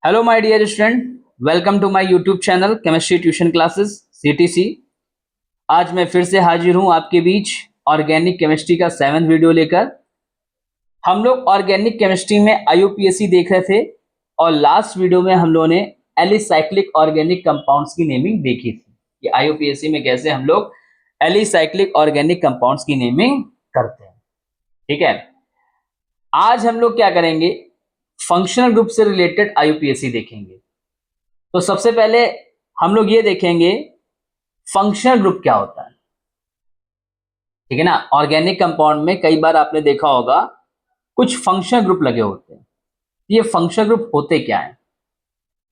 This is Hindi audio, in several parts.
Hello my dear student, welcome to my YouTube channel chemistry tuition classes CTC. आज मैं फिर से हाजिर हूं आपके बीच ऑर्गेनिक केमिस्ट्री का 7th वीडियो लेकर। हम लोग ऑर्गेनिक केमिस्ट्री में आईयूपीएसी देख रहे थे और लास्ट वीडियो में हम लोगों ने एलिसाइक्लिक ऑर्गेनिक कंपाउंड्स की नेमिंग देखी थी कि आईयूपीएसी में कैसे हम लोग एलिसाइक्लिक ऑर्गेनिक कंपाउंड्स की नेमिंग करते हैं। ठीक है, आज हम लोग क्या करेंगे, फंक्शनल ग्रुप से रिलेटेड आईयूपीएसी देखेंगे। तो सबसे पहले हम लोग ये देखेंगे फंक्शनल ग्रुप क्या होता है। ठीक है ना, ऑर्गेनिक कंपाउंड में कई बार आपने देखा होगा कुछ फंक्शनल ग्रुप लगे होते हैं। ये फंक्शनल ग्रुप होते क्या है?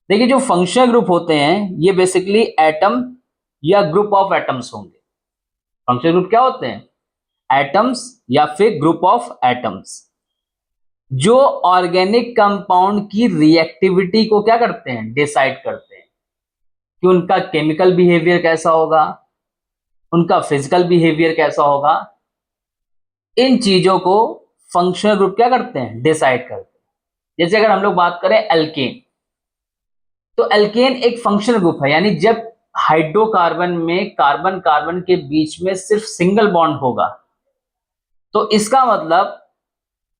देखिए, जो फंक्शनल ग्रुप होते हैं ये बेसिकली एटम या ग्रुप ऑफ एटम्स होंगे। फंक्शनल ग्रुप क्या होते हैं? एटम्स या फिर ग्रुप ऑफ एटम्स जो ऑर्गेनिक कंपाउंड की रिएक्टिविटी को क्या करते हैं, डिसाइड करते हैं कि उनका केमिकल बिहेवियर कैसा होगा, उनका फिजिकल बिहेवियर कैसा होगा। इन चीजों को फंक्शनल ग्रुप क्या करते हैं, डिसाइड करते हैं। जैसे अगर हम लोग बात करें एल्केन, तो एल्केन एक फंक्शनल ग्रुप है, यानी जब हाइड्रोकार्बन में कार्बन कार्बन के बीच में सिर्फ सिंगल बॉन्ड होगा तो इसका मतलब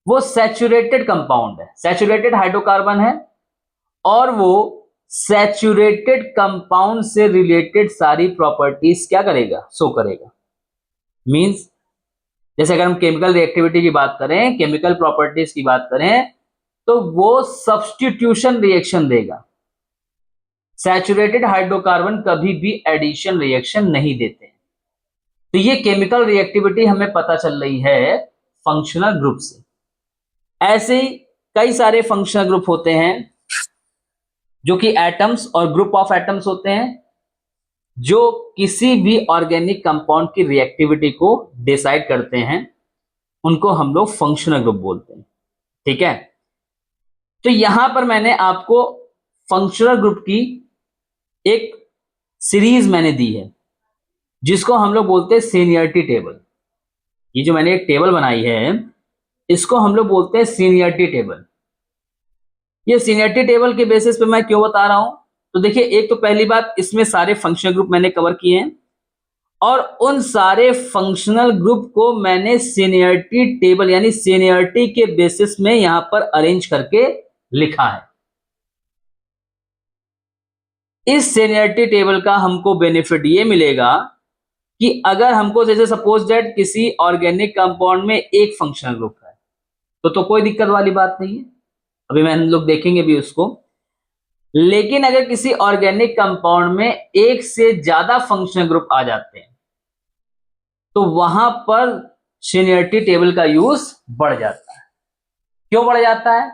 वो सैचुरेटेड कंपाउंड है, सैचुरेटेड हाइड्रोकार्बन है और वो सैचुरेटेड कंपाउंड से रिलेटेड सारी प्रॉपर्टीज क्या करेगा, शो करेगा। मींस जैसे अगर हम केमिकल रिएक्टिविटी की बात करें, केमिकल प्रॉपर्टीज की बात करें, तो वो सब्स्टिट्यूशन रिएक्शन देगा। सैचुरेटेड हाइड्रोकार्बन कभी भी एडिशन रिएक्शन नहीं देते। तो ये केमिकल रिएक्टिविटी हमें पता चल रही है फंक्शनल ग्रुप से। ऐसे ही कई सारे फंक्शनल ग्रुप होते हैं जो कि एटम्स और ग्रुप ऑफ एटम्स होते हैं, जो किसी भी ऑर्गेनिक कंपाउंड की रिएक्टिविटी को डिसाइड करते हैं। उनको हम लोग फंक्शनल ग्रुप बोलते हैं। ठीक है, तो यहां पर मैंने आपको फंक्शनल ग्रुप की एक सीरीज मैंने दी है जिसको हम लोग बोलते हैं सीनियरिटी टेबल। ये जो मैंने एक टेबल बनाई है इसको हम लोग बोलते हैं सीनियरिटी टेबल। ये सीनियरिटी टेबल के बेसिस पे मैं क्यों बता रहा हूं, तो देखिए, एक तो पहली बात, इसमें सारे फंक्शनल ग्रुप मैंने कवर किए हैं और उन सारे फंक्शनल ग्रुप को मैंने सीनियरिटी टेबल यानी सीनियरिटी के बेसिस में यहां पर अरेंज करके लिखा है। इस सीनियरिटी टेबल का हमको बेनिफिट ये मिलेगा कि अगर हमको जैसे सपोज दैट किसी ऑर्गेनिक कंपाउंड में एक फंक्शनल ग्रुप है तो कोई दिक्कत वाली बात नहीं है, अभी हम लोग देखेंगे भी उसको। लेकिन अगर किसी ऑर्गेनिक कंपाउंड में एक से ज्यादा फंक्शनल ग्रुप आ जाते हैं तो वहां पर सीनियरिटी टेबल का यूज बढ़ जाता है। क्यों बढ़ जाता है?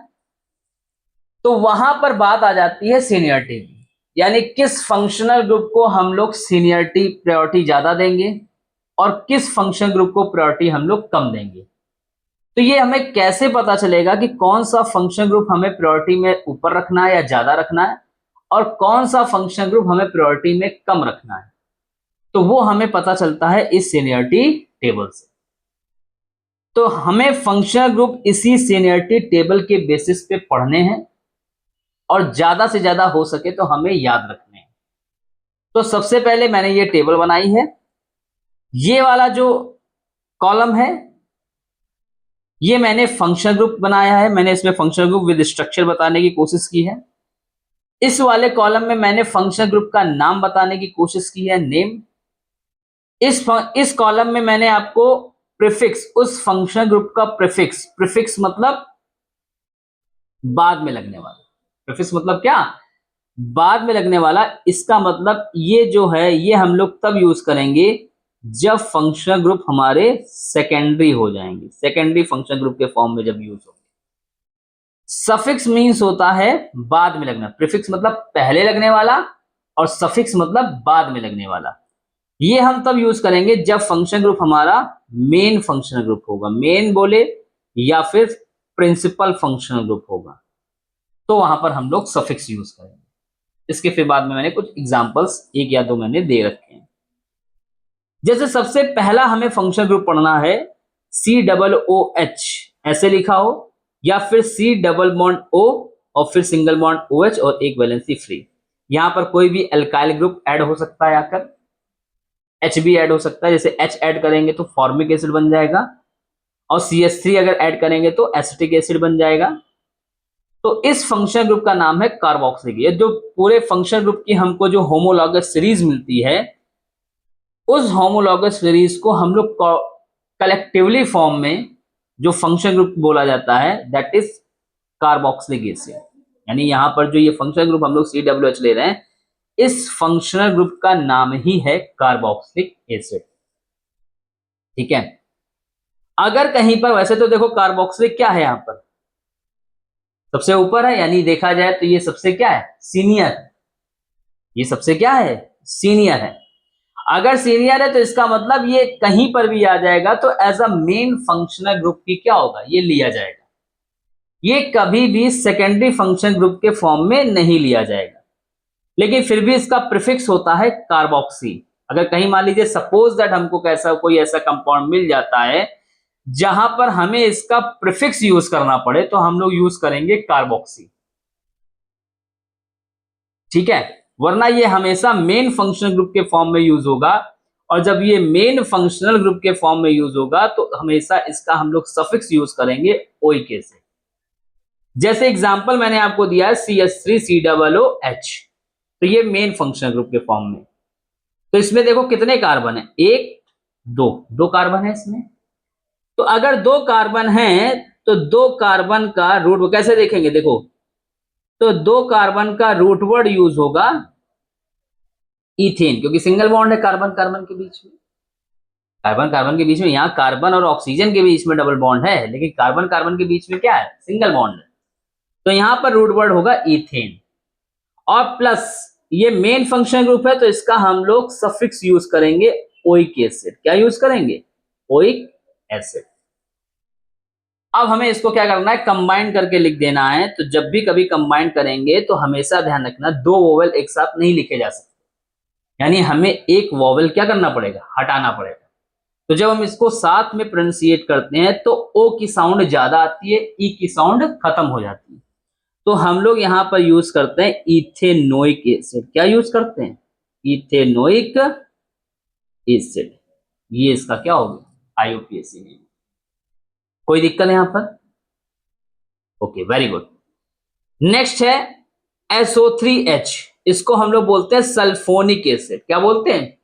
तो वहां पर बात आ जाती है सीनियरिटी की, यानी किस फंक्शनल ग्रुप को हम लोग सीनियरिटी प्रायोरिटी ज्यादा देंगे और किस फंक्शनल ग्रुप को प्रायोरिटी हम लोग कम देंगे। तो ये हमें कैसे पता चलेगा कि कौन सा फंक्शनल ग्रुप हमें प्रायोरिटी में ऊपर रखना है या ज्यादा रखना है और कौन सा फंक्शनल ग्रुप हमें प्रायोरिटी में कम रखना है? तो वो हमें पता चलता है इस सीनियरिटी टेबल से। तो हमें फंक्शनल ग्रुप इसी सीनियरिटी टेबल के बेसिस पे पढ़ने हैं और ज्यादा से ज्यादा हो सके तो हमें याद रखने हैं। तो सबसे पहले मैंने ये टेबल बनाई है। ये वाला जो कॉलम है ये मैंने फंक्शनल ग्रुप बनाया है, मैंने इसमें फंक्शनल ग्रुप विद स्ट्रक्चर बताने की कोशिश की है। इस वाले कॉलम में मैंने फंक्शनल ग्रुप का नाम बताने की कोशिश की है, नेम। इस कॉलम में मैंने आपको प्रीफिक्स, उस फंक्शनल ग्रुप का प्रीफिक्स, प्रीफिक्स मतलब बाद में लगने वाला। प्रीफिक्स मतलब क्या? बाद में लगने वाला। इसका मतलब ये जो है ये हम लोग तब यूज करेंगे जब फंक्शनल ग्रुप हमारे सेकेंडरी हो जाएंगे, सेकेंडरी फंक्शनल ग्रुप के फॉर्म में जब यूज होंगे। सफिक्स मींस होता है बाद में लगना, प्रीफिक्स मतलब पहले लगने वाला और सफिक्स मतलब बाद में लगने वाला। ये हम तब यूज करेंगे जब फंक्शनल ग्रुप हमारा मेन फंक्शनल ग्रुप होगा, मेन बोले या फिर प्रिंसिपल फंक्शनल ग्रुप होगा, तो वहां पर हम लोग सफिक्स यूज करेंगे। इसके फिर बाद में मैंने कुछ एग्जांपल्स एक या दो मैंने दे रखे हैं। जैसे सबसे पहला हमें फंक्शनल ग्रुप पढ़ना है COOH, ऐसे लिखा हो या फिर C डबल बॉन्ड O और फिर सिंगल बॉन्ड OH और एक वैलेंसी फ्री। यहां पर कोई भी एल्काइल ग्रुप ऐड हो सकता है आकर, H भी ऐड हो सकता है, जैसे H ऐड करेंगे तो फॉर्मिक एसिड बन जाएगा, और CH3 अगर ऐड करेंगे तो एसिटिक एसिड बन जाएगा। तो इस फंक्शनल ग्रुप का नाम है कार्बोक्सिलिक। ये जो पूरे फंक्शनल ग्रुप की हमको जो होमोलॉगस सीरीज मिलती है, उस होमोलॉगस सीरीज को हम लोग कलेक्टिवली फॉर्म में जो फंक्शनल ग्रुप बोला जाता है दैट इज कार्बोक्सिलिक एसिड। यानी यहां पर जो ये फंक्शनल ग्रुप हम लोग COH ले रहे हैं, इस फंक्शनल ग्रुप का नाम ही है कार्बोक्सिलिक एसिड। ठीक है। अगर कहीं पर, वैसे तो देखो कार्बोक्सिलिक क्या है, यहां पर सबसे ऊपर है, यानी देखा जाए तो ये सबसे क्या है, सीनियर। ये सबसे क्या है, सीनियर है। अगर सीनियर है तो इसका मतलब ये कहीं पर भी आ जाएगा तो as a main functional group की क्या होगा, ये लिया जाएगा। ये कभी भी सेकेंडरी फंक्शन ग्रुप के फॉर्म में नहीं लिया जाएगा, लेकिन फिर भी इसका प्रीफिक्स होता है कार्बोक्सी। अगर कहीं मान लीजिए सपोज दैट हमको कैसा कोई ऐसा कंपाउंड मिल जाता है जहां पर हमें इसका प्रीफिक्स यूज करना पड़े, तो हम लोग यूज करेंगे कार्बोक्सी। ठीक है, वरना ये हमेशा मेन फंक्शनल ग्रुप के फॉर्म में यूज होगा, और जब ये मेन फंक्शनल ग्रुप के फॉर्म में यूज होगा तो हमेशा इसका हम लोग सफिक्स यूज करेंगे ओइके से। जैसे एग्जांपल मैंने आपको दिया है CH3COOH, तो ये मेन फंक्शनल ग्रुप के फॉर्म में। तो इसमें देखो कितने कार्बन है, एक, दो कार्बन है इसमें। तो अगर दो कार्बन है तो दो कार्बन का रूट कैसे देखेंगे, देखो, तो दो कार्बन का रूट वर्ड यूज होगा इथेन, क्योंकि सिंगल बॉन्ड है कार्बन कार्बन के बीच में। कार्बन कार्बन के बीच में, यहां कार्बन और ऑक्सीजन के बीच में डबल बॉन्ड है, लेकिन कार्बन कार्बन के बीच में क्या है, सिंगल बॉन्ड है। तो यहां पर रूट वर्ड होगा इथेन, और प्लस ये मेन फंक्शन ग्रुप है तो इसका हम लोग सफिक्स यूज करेंगे ओइक एसिड। क्या यूज करेंगे, ओइक एसिड। अब हमें इसको क्या करना है, कंबाइन करके लिख देना है। तो जब भी कभी कंबाइन करेंगे तो हमेशा ध्यान रखना दो वोवेल एक साथ नहीं लिखे जा सकते, यानी हमें एक वोवेल क्या करना पड़ेगा, हटाना पड़ेगा। तो जब हम इसको साथ में प्रोनाउंसिएट करते हैं तो ओ की साउंड ज्यादा आती है, ई की साउंड खत्म हो जाती है। तो हम लोग यहां पर यूज करते हैं इथेनोइक एसिड। क्या यूज करते हैं, इथेनोइक एसिड। ये इसका क्या होगा, IUPAC नेम। कोई दिक्कत है यहां पर, ओके, वेरी गुड। नेक्स्ट है SO3H, इसको हम लोग बोलते हैं सल्फोनिक एसिड। क्या बोलते हैं,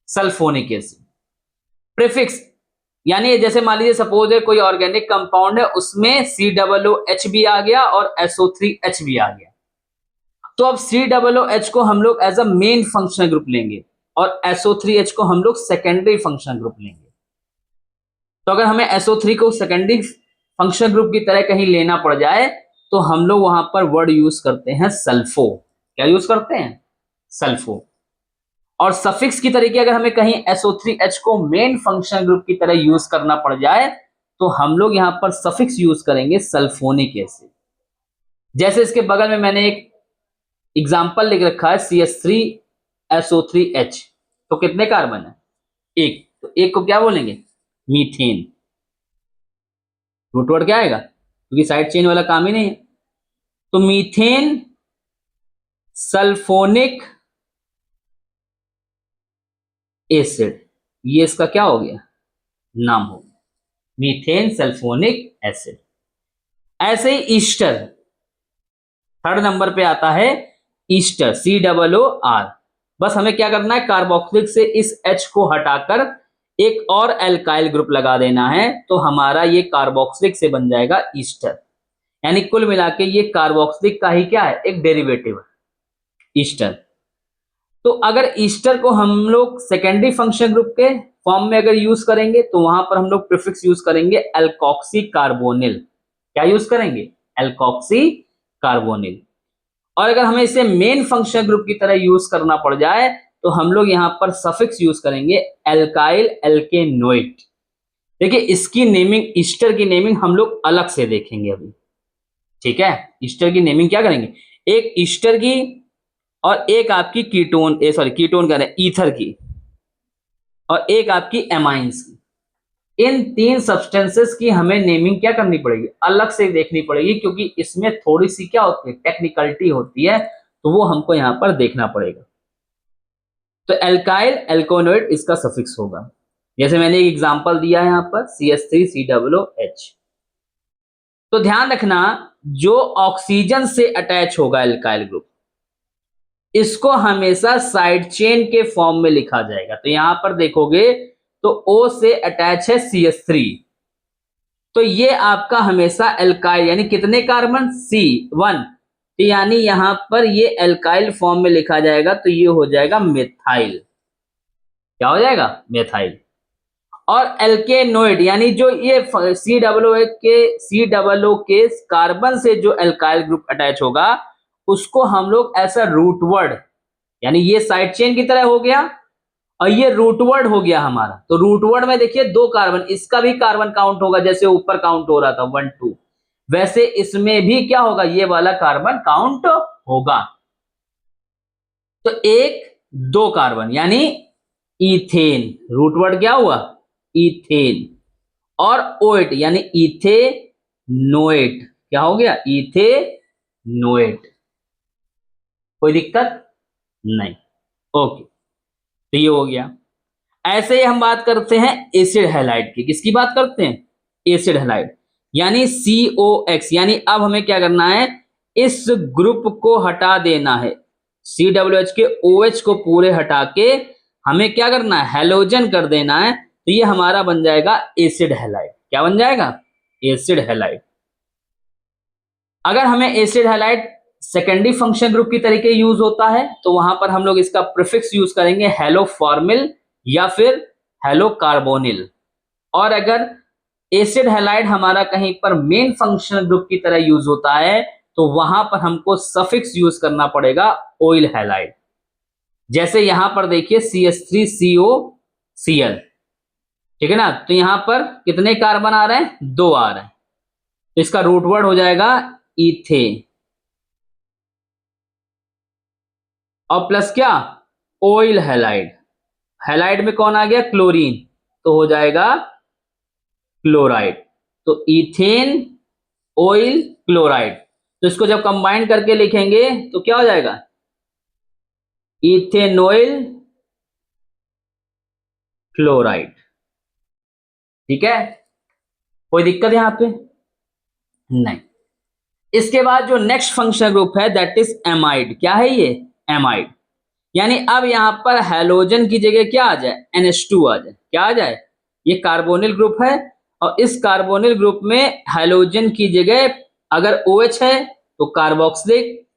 सल्फोनिक एसिड। प्रीफिक्स, यानी जैसे मान लीजिए सपोज है कोई ऑर्गेनिक कंपाउंड है, उसमें COOH भी आ गया और SO3H भी आ गया, तो अब COOH को हम लोग as a main functional group लेंगे और SO3H को हम लोग सेकेंडरी फंक्शनल ग्रुप लेंगे। तो अगर हमें SO3 को सेकेंडरी फंक्शनल ग्रुप की तरह कहीं लेना पड़ जाए तो हम लोग वहां पर वर्ड यूज करते हैं सल्फो। क्या यूज करते हैं, सल्फो। और सफिक्स की तरीके अगर हमें कहीं SO3H को मेन फंक्शनल ग्रुप की तरह यूज करना पड़ जाए तो हम लोग यहां पर सफिक्स यूज करेंगे सल्फोनिक एसिड। जैसे इसके बगल में मैंने एक एग्जांपल लिख रखा है CH3SO3H, तो कितने कार्बन है, एक। तो एक को क्या बोलेंगे, मीथेन। रूट वर्ड क्या आएगा, क्योंकि साइड चेन वाला काम ही नहीं है। तो मीथेन सल्फोनिक एसिड, ये इसका क्या हो गया, नाम हो गया, मीथेन सल्फोनिक एसिड। ऐसे ही ईस्टर थर्ड नंबर पे आता है, ईस्टर COOR। बस हमें क्या करना है, कार्बोक्सिलिक से इस H को हटाकर एक और एल्काइल ग्रुप लगा देना है, तो हमारा ये कार्बोक्सिलिक से बन जाएगा ईस्टर। यानी कुल मिला के ये कार्बोक्सिलिक का ही क्या है, एक डेरिवेटिव है, ईस्टर। तो अगर ईस्टर को हम लोग सेकेंडरी फंक्शन ग्रुप के फॉर्म में अगर यूज करेंगे तो वहां पर हम लोग प्रीफिक्स यूज करेंगे एल्कोक्सी कार्बोनिल। क्या यूज करेंगे, एल्कोक्सी कार्बोनिल। और अगर हमें इसे मेन फंक्शन ग्रुप की तरह यूज करना पड़ जाए तो हम लोग यहां पर सफिक्स यूज करेंगे एल्काइल एल्केनोइड। देखिए इसकी नेमिंग, ईस्टर की नेमिंग हम लोग अलग से देखेंगे अभी, ठीक है। ईस्टर की नेमिंग क्या करेंगे, एक ईस्टर की और एक आपकी कीटोन कह रहे हैं ईथर की, और एक आपकी एमाइंस की। इन 3 सब्सटेंसेस की हमें नेमिंग क्या करनी पड़ेगी, अलग से देखनी पड़ेगी, क्योंकि इसमें थोड़ी सी क्या होती है, टेक्निकलिटी होती है, तो वो हमको यहां पर देखना पड़ेगा। तो एल्काइल एल्कोनोइड इसका सफिक्स होगा। जैसे मैंने एक एग्जांपल दिया है यहां पर CH3COOH। तो ध्यान रखना, जो ऑक्सीजन से अटैच होगा एल्काइल ग्रुप, इसको हमेशा साइड चेन के फॉर्म में लिखा जाएगा। तो यहां पर देखोगे तो O से अटैच है CH3, तो ये आपका हमेशा एल्काइल, यानी कितने कार्बन, C1, तो यानी यहां पर ये एल्काइल फॉर्म में लिखा जाएगा, तो ये हो जाएगा मेथाइल। क्या हो जाएगा, मेथाइल। और एल्केनोइड, यानी जो ये COO के कार्बन से जो एल्काइल ग्रुप अटैच होगा, उसको हम लोग ऐसा रूटवर्ड, यानी ये साइड चेन की तरह हो गया और ये रूटवर्ड हो गया हमारा। तो रूटवर्ड में देखिए 2 कार्बन, इसका भी कार्बन काउंट होगा, जैसे ऊपर काउंट हो रहा था 1 2, वैसे इसमें भी क्या होगा, ये वाला कार्बन काउंट होगा। तो 1 2 कार्बन, यानी इथेन, रूटवर्ड क्या हुआ, इथेन। और ओएट यानी इथेनोएट, क्या हो गया, इथेनोएट। कोई दिक्कत नहीं, ओके। तो ये हो गया। ऐसे ही हम बात करते हैं एसिड हैलाइड की। किसकी बात करते हैं, एसिड हैलाइड, यानी COX, यानी अब हमें क्या करना है, इस ग्रुप को हटा देना है, COOH के OH को पूरे हटा के हमें क्या करना है, हैलोजन कर देना है। तो ये हमारा बन जाएगा एसिड हैलाइड। क्या बन जाएगा, एसिड हैलाइड। अगर हमें acid halide secondary function group की तरीके यूज होता है, तो वहां पर हम लोग इसका प्रीफिक्स यूज करेंगे हेलोफॉर्मिल या फिर हेलोकार्बोनिल। और अगर एसिड हैलाइड हमारा कहीं पर मेन फंक्शनल ग्रुप की तरह यूज होता है, तो वहां पर हमको सफिक्स यूज करना पड़ेगा ऑयल हैलाइड। जैसे यहां पर देखिए CH3COCl, ठीक है ना, तो यहां पर कितने कार्बन आ रहे हैं, 2 आ रहे हैं, तो इसका रूट वर्ड हो जाएगा इथे, और प्लस क्या, ऑयल हैलाइड। हैलाइड में कौन आ गया, क्लोरीन, तो हो जाएगा क्लोराइड। तो इथेन ऑयल क्लोराइड, तो इसको जब कंबाइन करके लिखेंगे तो क्या हो जाएगा, इथेनॉइल क्लोराइड। ठीक है, कोई दिक्कत यहां पे नहीं। इसके बाद जो नेक्स्ट फंक्शनल ग्रुप है दैट इज एमाइड। क्या है ये, एमाइड, यानी अब यहां पर हैलोजन की जगह क्या आ जाए, NH2 आ जाए। क्या आ जाए, ये कार्बोनिल ग्रुप है, और इस कार्बोनिल ग्रुप में हैलोजन की जगह अगर OH है तो कार्बोक्सिलिक,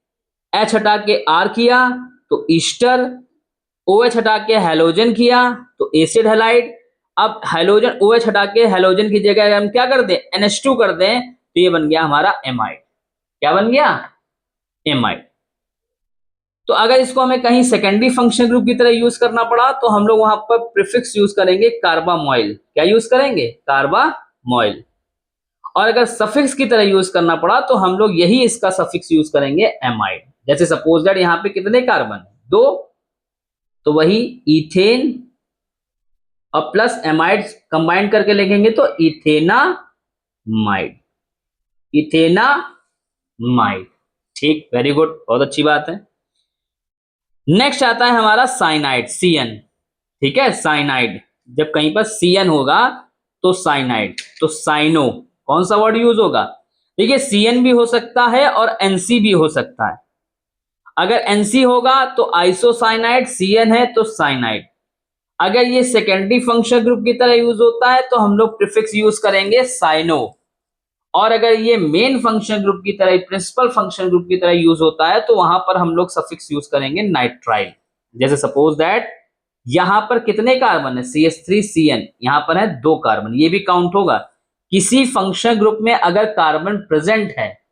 H हटा के R किया तो ईस्टर, OH हटा के हैलोजन किया तो एसिड हैलाइड। अब हैलोजन OH हटा के हैलोजन की जगह हम क्या कर दें, NH2 कर दें, तो ये बन गया हमारा एमाइड। क्या बन गया, एमाइड। तो अगर इसको हमें कहीं सेकेंडरी फंक्शन ग्रुप की तरह यूज करना पड़ा, तो हम लोग वहां पर प्रीफिक्स यूज करेंगे कार्बामोइल। क्या यूज करेंगे, कार्बामोइल। और अगर सफिक्स की तरह यूज करना पड़ा, तो हम लोग यही इसका सफिक्स यूज करेंगे एमाइड। जैसे सपोज दैट यहाँ पे कितने कार्बन, 2, तो वही इथेन और प्लस एमाइड कंबाइन करके लिखेंगे तो इथेनामाइड, इथेनामाइड। ठीक, वेरी गुड, बहुत अच्छी बात है। नेक्स्ट आता है हमारा साइनाइड, CN। ठीक है, साइनाइड, जब कहीं पर CN होगा तो साइनाइड, तो साइनो कौन सा वर्ड यूज होगा, देखिए CN भी हो सकता है और NC भी हो सकता है। अगर NC होगा तो आइसोसाइनाइड, CN है तो साइनाइड। अगर ये सेकेंडरी फंक्शन ग्रुप की तरह यूज होता है तो हम लोग प्रीफिक्स यूज करेंगे साइनो। और अगर ये मेन फंक्शन ग्रुप की तरह, प्रिंसिपल फंक्शन ग्रुप की तरह यूज होता है, तो वहां पर हम लोग सफिक्स यूज करेंगे नाइट्राइल। जैसे सपोज दैट यहां पर कितने कार्बन है, CH3CN, यहां पर है 2 कार्बन, ये भी काउंट होगा। किसी फंक्शन ग्रुप में अगर कार्बन प्रेजेंट है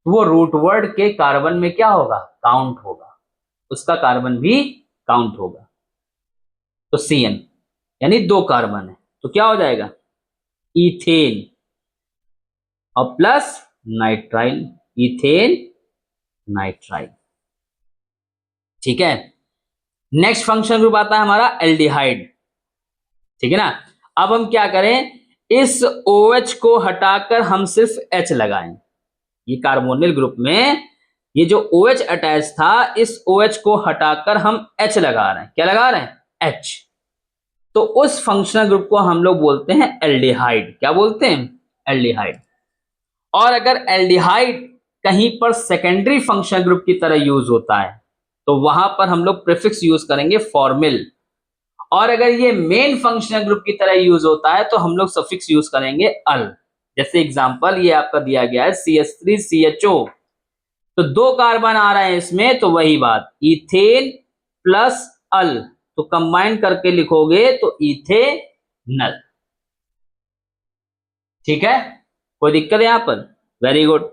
तो वो रूट वर्ड के कार्बन में क्या होगा, काउंट होगा, उसका कार्बन भी काउंट होगा। तो CN यानी 2 कार्बन है, तो क्या हो जाएगा, इथेन और प्लस नाइट्राइल, इथेन नाइट्राइल। ठीक है, नेक्स्ट फंक्शन ग्रुप आता है हमारा एल्डिहाइड। ठीक है ना, अब हम क्या करें, इस OH को हटाकर हम सिर्फ H लगाएं। ये कार्बोनिल ग्रुप में ये जो OH अटैच था, इस OH को हटाकर हम H लगा रहे हैं। क्या लगा रहे हैं? H। तो उस फंक्शनल ग्रुप को हम लोग बोलते हैं एल्डिहाइड। क्या बोलते हैं? एल्डिहाइड। और अगर एल्डिहाइड कहीं पर सेकेंडरी फंक्शनल ग्रुप की तरह यूज होता है तो वहां पर हम लोग प्रीफिक्स यूज करेंगे फॉर्मिल। और अगर ये मेन फंक्शनल ग्रुप की तरह यूज होता है तो हम लोग सफिक्स यूज करेंगे अल। जैसे एग्जांपल ये आपका दिया गया है CH3CHO, तो 2 कार्बन आ रहे हैं इसमें, तो वही बात इथेन प्लस अल, तो कंबाइन करके लिखोगे तो इथेनल। ठीक है, कोई दिक्कत है यहां पर? Very good.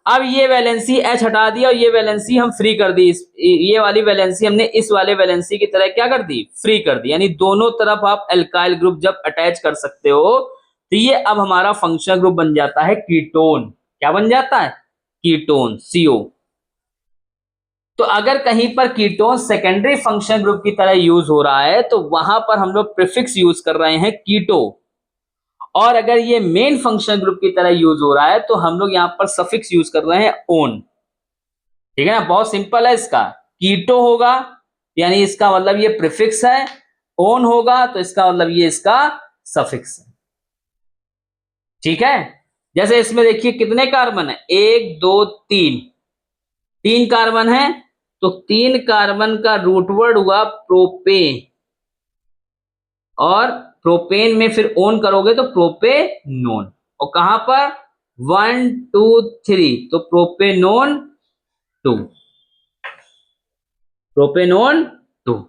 अब ये वैलेंसी H हटा दिया और ये वैलेंसी हम फ्री कर दी। ये वाली वैलेंसी हमने इस वाले वैलेंसी की तरह क्या कर दी? फ्री कर दी। यानी दोनों तरफ आप एल्काइल ग्रुप जब अटैच कर सकते हो तो ये अब हमारा फंक्शनल ग्रुप बन जाता है कीटोन। क्या बन जाता है? Ketone, CO। तो अगर कहीं पर कीटोन सेकेंडरी फंक्शनल ग्रुप की तरह यूज हो रहा है तो वहां पर हम लोग प्रीफिक्स यूज कर रहे हैं कीटो। और अगर ये मेन फंक्शनल ग्रुप की तरह यूज हो रहा है तो हम लोग यहां पर सफिक्स यूज कर रहे हैं ओन। ठीक है ना, बहुत सिंपल है इसका। कीटो होगा यानी इसका मतलब ये प्रीफिक्स है, ओन होगा तो इसका मतलब ये इसका सफिक्स है। ठीक है, जैसे इसमें देखिए कितने कार्बन है? 1 2 3, 3 कार्बन है, तो 3 कार्बन का रूट वर्ड हुआ प्रोपेन, और प्रोपेन में फिर ओन करोगे तो प्रोपेनोन। और कहां पर? 1 2 3, तो प्रोपेनोन 2, प्रोपेनोन 2।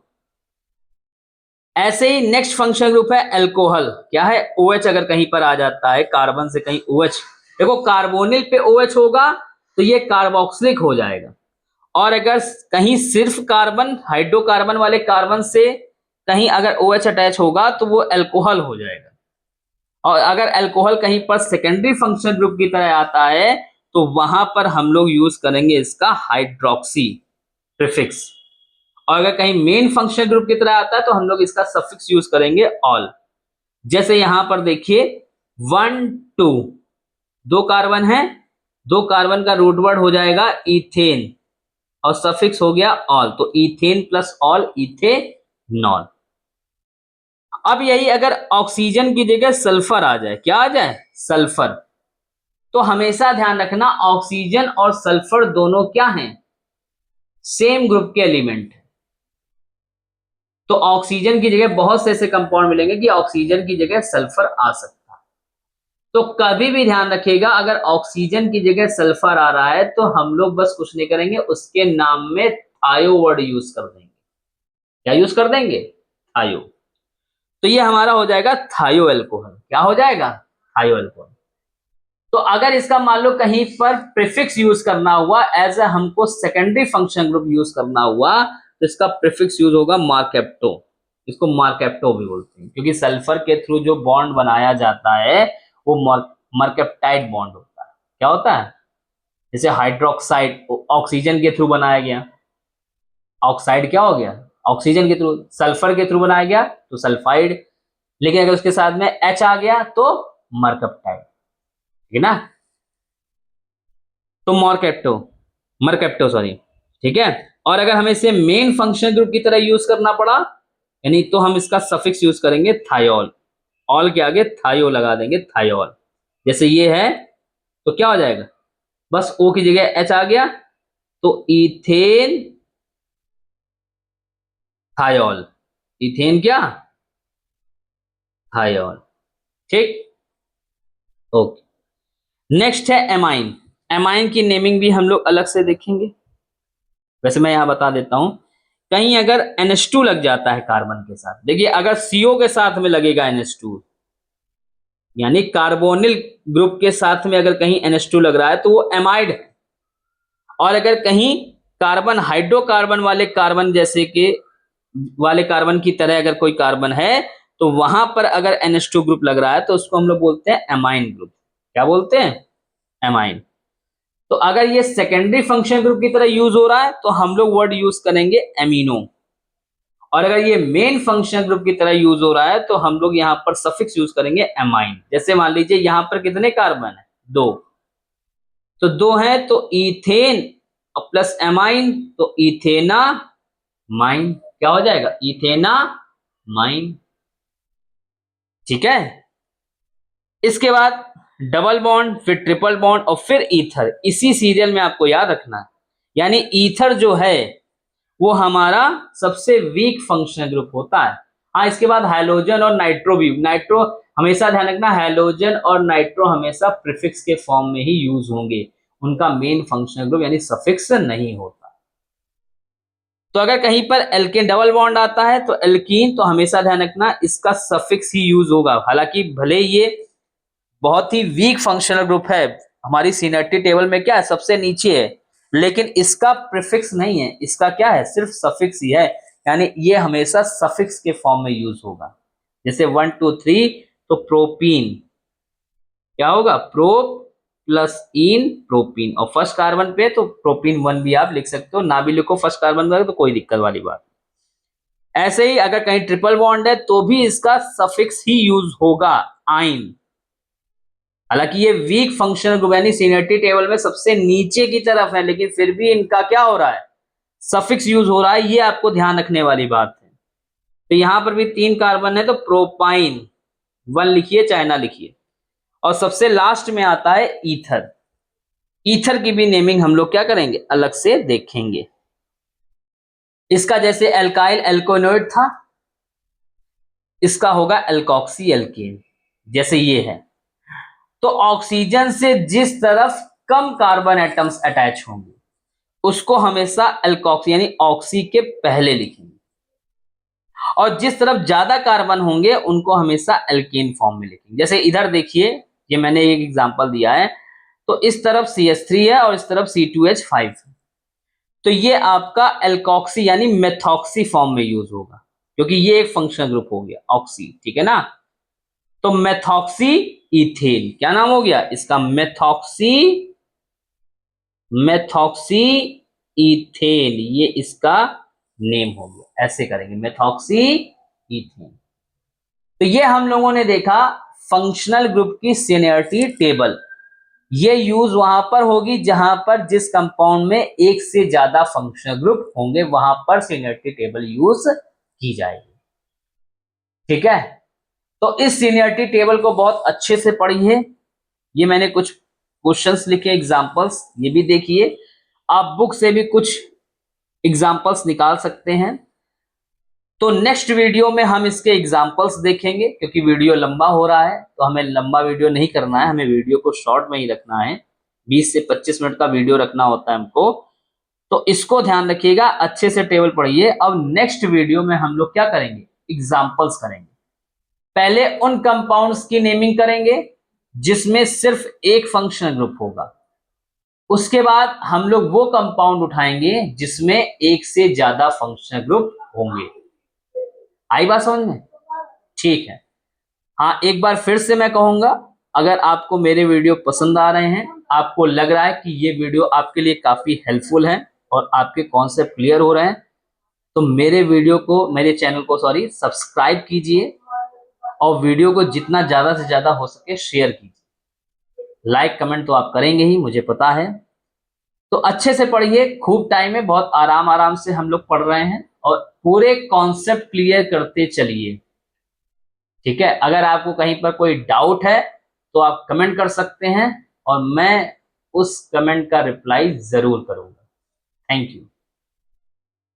ऐसे ही नेक्स्ट फंक्शनल ग्रुप है अल्कोहल। क्या है? OH अगर कहीं पर आ जाता है, कार्बन से कहीं OH, देखो कार्बोनिल पे OH होगा तो ये कार्बोक्सिलिक हो जाएगा। और अगर कहीं सिर्फ कार्बन, हाइड्रोकार्बन वाले कार्बन से कहीं अगर OH अटैच होगा तो वो अल्कोहल हो जाएगा। और अगर अल्कोहल कहीं पर सेकेंडरी फंक्शनल ग्रुप की तरह आता है तो वहां पर हम लोग यूज करेंगे इसका हाइड्रोक्सी प्रीफिक्स। और अगर कहीं मेन फंक्शनल ग्रुप की तरह आता है तो हम लोग इसका सफिक्स यूज करेंगे ऑल। जैसे यहां पर देखिए 1 2, 2 कार्बन है, 2 कार्बन का रूट वर्ड हो जाएगा इथेन और सफिक्स हो गया ऑल, तो इथेन प्लस ऑल इथेनॉल। अब यही अगर ऑक्सीजन की जगह सल्फर आ जाए, क्या आ जाए? सल्फर, तो हमेशा ध्यान रखना ऑक्सीजन और सल्फर दोनों क्या हैं? सेम ग्रुप के एलिमेंट। तो ऑक्सीजन की जगह बहुत से ऐसे कंपाउंड मिलेंगे कि ऑक्सीजन की जगह सल्फर आ सकता है। तो कभी भी ध्यान रखिएगा अगर ऑक्सीजन की जगह सल्फर आ रहा है तो हम लोग बस कुछ नहीं करेंगे, उसके नाम में थायो वर्ड यूज कर देंगे। क्या यूज कर देंगे? थायो। तो ये हमारा हो जाएगा थायो अल्कोहल। क्या हो जाएगा? थायो अल्कोहल। तो अगर इसका मान लो कहीं पर प्रीफिक्स यूज करना हुआ, एज ए हमको सेकेंडरी फंक्शन ग्रुप यूज करना हुआ, तो इसका प्रीफिक्स यूज होगा मार्केप्टो। इसको मार्केप्टो भी बोलते हैं क्योंकि सल्फर के थ्रू जो बॉन्ड बनाया जाता है वो मर्केप्टाइड बॉन्ड होता है। क्या होता है? जैसे हाइड्रोक्साइड ऑक्सीजन के थ्रू बनाया गया, ऑक्साइड क्या हो गया? ऑक्सीजन के थ्रू। सल्फर के थ्रू बनाया गया तो सल्फाइड, लेकिन अगर उसके साथ में H आ गया तो मर्केप्टाइड। ठीक है ना, तो मर्केप्टो सॉरी। ठीक है, और अगर हमें इसे मेन फंक्शनल ग्रुप की तरह यूज करना पड़ा यानी तो हम इसका सफिक्स यूज करेंगे थायोल। ऑल के आगे थायो लगा देंगे, थायोल। जैसे ये है तो क्या हो जाएगा? बस O की जगह H आ गया तो इथेन थायोल। इथेन क्या? थायोल। ठीक, ओके। नेक्स्ट है एमाइन। एमाइन की नेमिंग भी हम लोग अलग से देखेंगे। वैसे मैं यहां बता देता हूं, कहीं अगर NH2 लग जाता है कार्बन के साथ, देखिए अगर CO के साथ में लगेगा NH2 यानी कार्बोनिल ग्रुप के साथ में अगर कहीं NH2 लग रहा है तो वो एमाइड है। और अगर कहीं कार्बन हाइड्रोकार्बन वाले कार्बन जैसे कि वाले कार्बन की तरह अगर कोई कार्बन है तो वहां पर अगर NH2 ग्रुप लग रहा है तो उसको हम लोग बोलते हैं एमाइन ग्रुप। क्या बोलते हैं? एमाइन। तो अगर ये सेकेंडरी फंक्शन ग्रुप की तरह यूज हो रहा है तो हम लोग वर्ड यूज करेंगे एमिनो। और अगर ये मेन फंक्शनल ग्रुप की तरह यूज हो रहा है तो हम लोग यहाँ पर सफिक्स यूज करेंगे एमाइन। जैसे मान लीजिए यहाँ पर कितने कार्बन है, 2, तो 2 है तो इथेन प्लस एमाइन तो इथेना माइन, क्या हो जाएगा, इथेना माइन। ठीक है, इसके बाद डबल बॉन्ड, फिर ट्रिपल बॉन्ड और फिर ईथर, इसी सीरियल में आपको याद रखना है। यानी ईथर जो है वो हमारा सबसे वीक फंक्शनल ग्रुप होता है। हाँ, इसके बाद हाइड्रोजन और नाइट्रो भी, नाइट्रो हमेशा ध्यान रखना, हाइड्रोजन और नाइट्रो हमेशा प्रीफिक्स के फॉर्म में ही यूज होंगे, उनका मेन फंक्शनल ग्रुप यानी सफिक्स नहीं होता। तो अगर कहीं पर एल्केन डबल बॉन्ड आता है तो एल्कीन, तो हमेशा ध्यान रखना इसका सफिक्स ही यूज होगा। हालांकि भले ये बहुत ही वीक फंक्शनल ग्रुप है, हमारी सीनियरिटी टेबल में क्या है, सबसे नीचे है, लेकिन इसका प्रीफिक्स नहीं है, इसका क्या है, सिर्फ सफिक्स ही है। यानी ये हमेशा सफिक्स के फॉर्म में यूज होगा। जैसे 1 2 3 तो प्रोपीन क्या होगा, प्रोप प्लस इन प्रोपीन, और फर्स्ट कार्बन पे तो प्रोपीन 1 भी आप लिख सकते हो, ना भी लिखो फर्स्ट कार्बन पर तो कोई दिक्कत वाली बात। ऐसे ही अगर कहीं ट्रिपल बॉन्ड है तो भी इसका सफिक्स ही यूज होगा, आइन। हालांकि ये वीक फंक्शनल ग्रुप यानी सीनियरिटी टेबल में सबसे नीचे की तरफ है, लेकिन फिर भी इनका क्या हो रहा है, सफिक्स यूज हो रहा है, ये आपको ध्यान रखने वाली बात है। तो यहां पर भी 3 कार्बन है तो प्रोपाइन 1 लिखिए चाहे ना लिखिए। और सबसे लास्ट में आता है ईथर। ईथर की भी नेमिंग हम लोग क्या करेंगे, अलग से देखेंगे। इसका जैसे एल्काइल एल्कोनोइड था, इसका होगा एल्कोक्सी एल्केन, जैसे ये है। तो ऑक्सीजन से जिस तरफ कम कार्बन एटम्स अटैच होंगे उसको हमेशा एल्कोक्सी यानी ऑक्सी के पहले लिखेंगे, और जिस तरफ ज्यादा कार्बन होंगे उनको हमेशा एल्केन फॉर्म में लिखेंगे। जैसे इधर देखिए, ये मैंने एक एग्जांपल दिया है, तो इस तरफ CH3 है और इस तरफ C2H5 है, तो ये आपका एल्कोक्सी यानी मेथॉक्सी फॉर्म में यूज होगा, क्योंकि ये एक फंक्शनल ग्रुप हो गया ऑक्सी, ठीक है ना। तो मेथॉक्सी इथेन क्या नाम हो गया इसका, मेथॉक्सी इथेन, ये इसका नेम हो गया। ऐसे करेंगे मेथॉक्सी इथेन। तो ये हम लोगों ने देखा फंक्शनल ग्रुप की सीनियरिटी टेबल। ये यूज वहां पर होगी जहां पर जिस कंपाउंड में एक से ज्यादा फंक्शनल ग्रुप होंगे, वहां पर सीनियरिटी टेबल यूज की जाएगी। ठीक है, तो इस सीनियरिटी टेबल को बहुत अच्छे से पढ़िए। ये मैंने कुछ क्वेश्चंस लिखे, एग्जांपल्स, ये भी देखिए। आप बुक से भी कुछ एग्जांपल्स निकाल सकते हैं। तो नेक्स्ट वीडियो में हम इसके एग्जांपल्स देखेंगे, क्योंकि वीडियो लंबा हो रहा है तो हमें लंबा वीडियो नहीं करना है, हमें वीडियो को शॉर्ट में ही रखना है, 20 से 25 मिनट का वीडियो रखना होता है हमको। तो इसको ध्यान रखिएगा, अच्छे से टेबल पढ़िए। अब नेक्स्ट वीडियो में हम लोग क्या करेंगे, एग्जाम्पल्स करेंगे। पहले उन कंपाउंड्स की नेमिंग करेंगे जिसमें सिर्फ एक फंक्शनल ग्रुप होगा, उसके बाद हम लोग वो कंपाउंड उठाएंगे जिसमें एक से ज्यादा फंक्शनल ग्रुप होंगे। आई बात समझ में? ठीक है। हाँ, एक बार फिर से मैं कहूंगा, अगर आपको मेरे वीडियो पसंद आ रहे हैं, आपको लग रहा है कि ये वीडियो आपके लिए काफी हेल्पफुल है और आपके कॉन्सेप्ट क्लियर हो रहे हैं, तो मेरे चैनल को सब्सक्राइब कीजिए और वीडियो को जितना ज्यादा से ज्यादा हो सके शेयर कीजिए। लाइक कमेंट तो आप करेंगे ही, मुझे पता है। तो अच्छे से पढ़िए, खूब टाइम है, बहुत आराम आराम से हम लोग पढ़ रहे हैं और पूरे कॉन्सेप्ट क्लियर करते चलिए। ठीक है, अगर आपको कहीं पर कोई डाउट है तो आप कमेंट कर सकते हैं और मैं उस कमेंट का रिप्लाई जरूर करूंगा। Thank you.